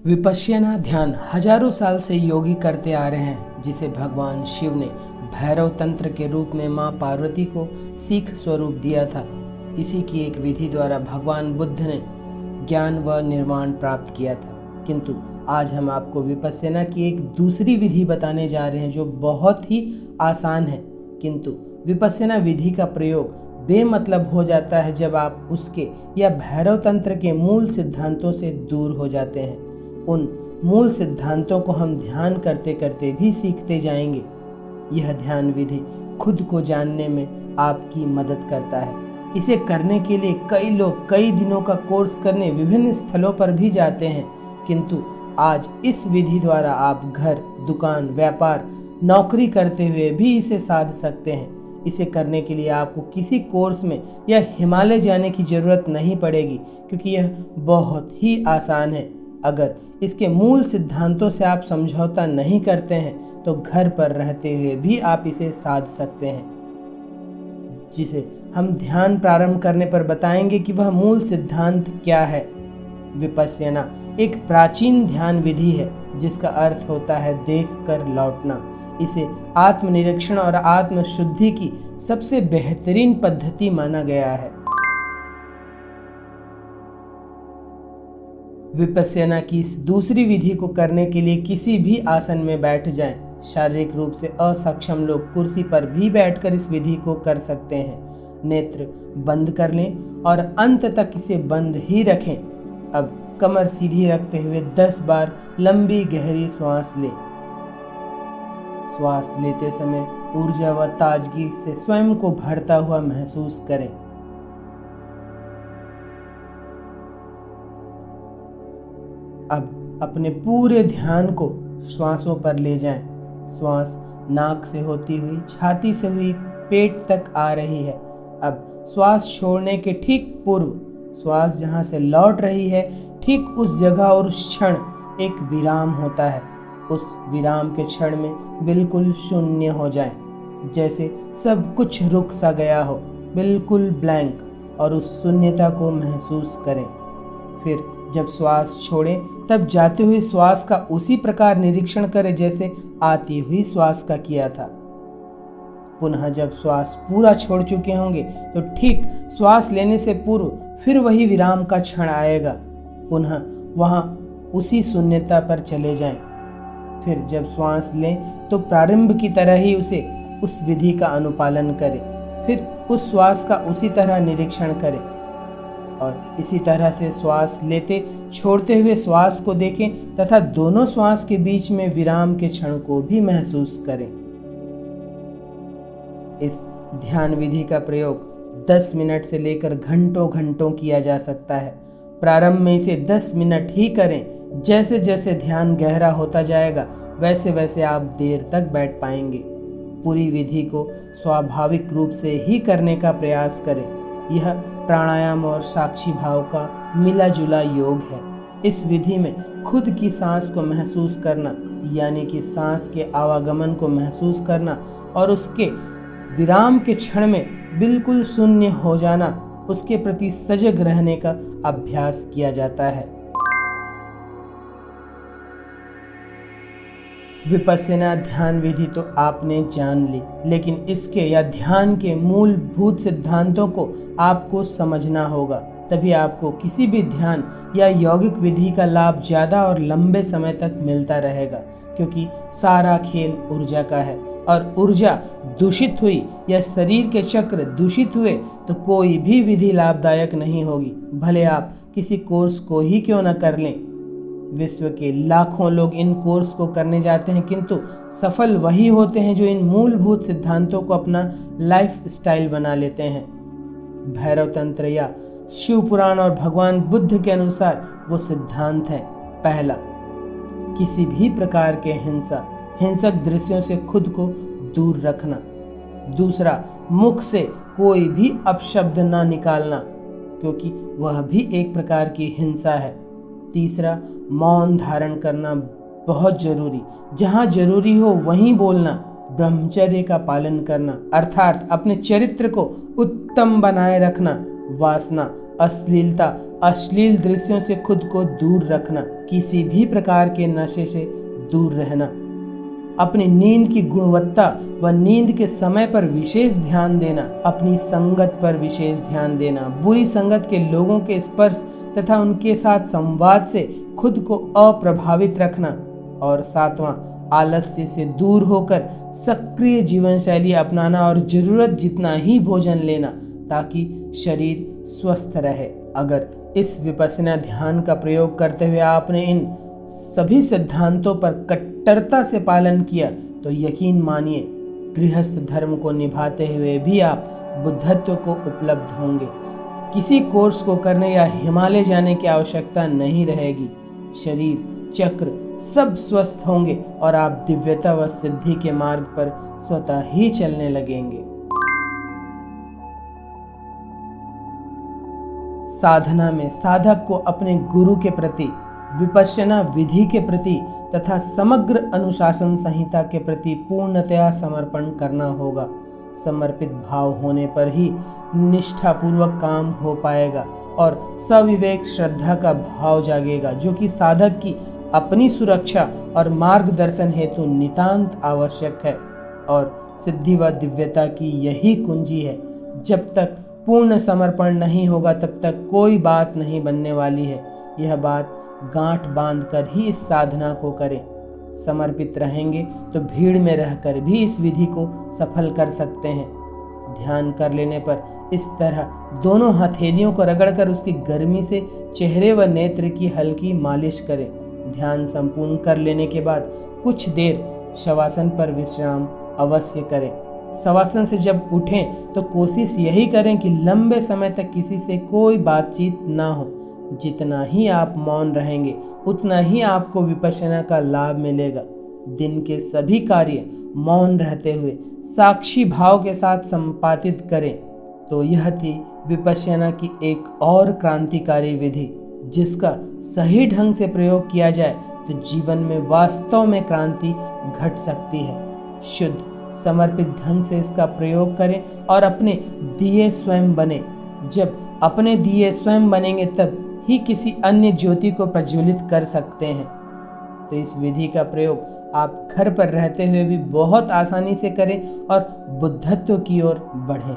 विपश्यना ध्यान हजारों साल से योगी करते आ रहे हैं, जिसे भगवान शिव ने भैरव तंत्र के रूप में मां पार्वती को सीख स्वरूप दिया था। इसी की एक विधि द्वारा भगवान बुद्ध ने ज्ञान व निर्वाण प्राप्त किया था। किंतु आज हम आपको विपश्यना की एक दूसरी विधि बताने जा रहे हैं, जो बहुत ही आसान है। किंतु विपश्यना विधि का प्रयोग बेमतलब हो जाता है जब आप उसके या भैरव तंत्र के मूल सिद्धांतों से दूर हो जाते हैं। उन मूल सिद्धांतों को हम ध्यान करते करते भी सीखते जाएंगे। यह ध्यान विधि खुद को जानने में आपकी मदद करता है। इसे करने के लिए कई लोग कई दिनों का कोर्स करने विभिन्न स्थलों पर भी जाते हैं, किंतु आज इस विधि द्वारा आप घर, दुकान, व्यापार, नौकरी करते हुए भी इसे साध सकते हैं। इसे करने के लिए आपको किसी कोर्स में या हिमालय जाने की जरूरत नहीं पड़ेगी, क्योंकि यह बहुत ही आसान है। अगर इसके मूल सिद्धांतों से आप समझौता नहीं करते हैं तो घर पर रहते हुए भी आप इसे साध सकते हैं, जिसे हम ध्यान प्रारंभ करने पर बताएंगे कि वह मूल सिद्धांत क्या है। विपश्यना एक प्राचीन ध्यान विधि है, जिसका अर्थ होता है देख कर लौटना। इसे आत्मनिरीक्षण और आत्मशुद्धि की सबसे बेहतरीन पद्धति माना गया है। विपश्यना की इस दूसरी विधि को करने के लिए किसी भी आसन में बैठ जाएं। शारीरिक रूप से असक्षम लोग कुर्सी पर भी बैठकर इस विधि को कर सकते हैं। नेत्र बंद कर लें और अंत तक इसे बंद ही रखें। अब कमर सीधी रखते हुए 10 बार लंबी गहरी श्वास लें। श्वास लेते समय ऊर्जा व ताजगी से स्वयं को भरता हुआ महसूस करें। अब अपने पूरे ध्यान को श्वासों पर ले जाएं। श्वास नाक से होती हुई छाती से हुई पेट तक आ रही है। अब श्वास छोड़ने के ठीक पूर्व श्वास जहां से लौट रही है, ठीक उस जगह और उस क्षण एक विराम होता है। उस विराम के क्षण में बिल्कुल शून्य हो जाएं, जैसे सब कुछ रुक सा गया हो, बिल्कुल ब्लैंक, और उस शून्यता को महसूस करें। फिर जब श्वास छोड़ें तब जाते हुए श्वास का उसी प्रकार निरीक्षण करें जैसे आती हुई श्वास का किया था। पुनः जब श्वास पूरा छोड़ चुके होंगे तो ठीक श्वास लेने से पूर्व फिर वही विराम का क्षण आएगा। पुनः वहां उसी शून्यता पर चले जाएं। फिर जब श्वास लें तो प्रारंभ की तरह ही उस विधि का अनुपालन करें। फिर उस श्वास का उसी तरह निरीक्षण करें और इसी तरह से श्वास लेते छोड़ते हुए श्वास को देखें तथा दोनों श्वास के बीच में विराम के क्षण को भी महसूस करें। इस ध्यान विधि का प्रयोग 10 मिनट से लेकर घंटों घंटों किया जा सकता है। प्रारंभ में इसे 10 मिनट ही करें। जैसे जैसे ध्यान गहरा होता जाएगा वैसे वैसे आप देर तक बैठ पाएंगे। पूरी विधि को स्वाभाविक रूप से ही करने का प्रयास करें। यह प्राणायाम और साक्षी भाव का मिला जुला योग है। इस विधि में खुद की सांस को महसूस करना, यानी कि सांस के आवागमन को महसूस करना और उसके विराम के क्षण में बिल्कुल शून्य हो जाना, उसके प्रति सजग रहने का अभ्यास किया जाता है। विपश्यना ध्यान विधि तो आपने जान ली, लेकिन इसके या ध्यान के मूलभूत सिद्धांतों को आपको समझना होगा। तभी आपको किसी भी ध्यान या यौगिक विधि का लाभ ज़्यादा और लंबे समय तक मिलता रहेगा, क्योंकि सारा खेल ऊर्जा का है और ऊर्जा दूषित हुई या शरीर के चक्र दूषित हुए तो कोई भी विधि लाभदायक नहीं होगी, भले आप किसी कोर्स को ही क्यों न कर लें। विश्व के लाखों लोग इन कोर्स को करने जाते हैं, किंतु सफल वही होते हैं जो इन मूलभूत सिद्धांतों को अपना लाइफ स्टाइल बना लेते हैं। भैरव तंत्र या शिव पुराण और भगवान बुद्ध के अनुसार वो सिद्धांत है: पहला, किसी भी प्रकार के हिंसक दृश्यों से खुद को दूर रखना। दूसरा, मुख से कोई भी अपशब्द ना निकालना, क्योंकि वह भी एक प्रकार की हिंसा है। तीसरा, मौन धारण करना बहुत जरूरी, जहाँ जरूरी हो वहीं बोलना। ब्रह्मचर्य का पालन करना, अर्थात अपने चरित्र को उत्तम बनाए रखना। वासना, अश्लीलता, अश्लील दृश्यों से खुद को दूर रखना, किसी भी प्रकार के नशे से दूर रहना, अपनी नींद की गुणवत्ता व नींद के समय पर विशेष ध्यान देना, अपनी संगत पर विशेष ध्यान देना, बुरी संगत के लोगों के स्पर्श तथा उनके साथ संवाद से खुद को अप्रभावित रखना, और 7वां, आलस्य से दूर होकर सक्रिय जीवन शैली अपनाना और जरूरत जितना ही भोजन लेना ताकि शरीर स्वस्थ रहे। अगर इस विपश्यना ध्यान का प्रयोग करते हुए आपने इन सभी सिद्धांतों पर कट्टरता से पालन किया तो यकीन मानिए गृहस्थ धर्म को निभाते हुए भी आप बुद्धत्व को उपलब्ध होंगे। किसी कोर्स को करने या हिमालय जाने की आवश्यकता नहीं रहेगी। शरीर, चक्र सब स्वस्थ होंगे और आप दिव्यता व सिद्धि के मार्ग पर स्वतः ही चलने लगेंगे। साधना में साधक को अपने गुरु के प्रति, विपश्यना विधि के प्रति तथा समग्र अनुशासन संहिता के प्रति पूर्णतया समर्पण करना होगा। समर्पित भाव होने पर ही निष्ठापूर्वक काम हो पाएगा और सविवेक श्रद्धा का भाव जागेगा, जो कि साधक की अपनी सुरक्षा और मार्गदर्शन हेतु नितांत आवश्यक है। और सिद्धि व दिव्यता की यही कुंजी है। जब तक पूर्ण समर्पण नहीं होगा तब तक कोई बात नहीं बनने वाली है। यह बात गांठ बांधकर ही इस साधना को करें। समर्पित रहेंगे तो भीड़ में रहकर भी इस विधि को सफल कर सकते हैं। ध्यान कर लेने पर इस तरह दोनों हथेलियों को रगड़कर उसकी गर्मी से चेहरे व नेत्र की हल्की मालिश करें। ध्यान संपूर्ण कर लेने के बाद कुछ देर शवासन पर विश्राम अवश्य करें। शवासन से जब उठें तो कोशिश यही करें कि लंबे समय तक किसी से कोई बातचीत ना हो। जितना ही आप मौन रहेंगे उतना ही आपको विपश्यना का लाभ मिलेगा। दिन के सभी कार्य मौन रहते हुए साक्षी भाव के साथ संपादित करें। तो यह थी विपश्यना की एक और क्रांतिकारी विधि, जिसका सही ढंग से प्रयोग किया जाए तो जीवन में वास्तव में क्रांति घट सकती है। शुद्ध समर्पित ढंग से इसका प्रयोग करें और अपने दिए स्वयं बने। जब अपने दिए स्वयं बनेंगे तब ही किसी अन्य ज्योति को प्रज्वलित कर सकते हैं। तो इस विधि का प्रयोग आप घर पर रहते हुए भी बहुत आसानी से करें और बुद्धत्व की ओर बढ़ें।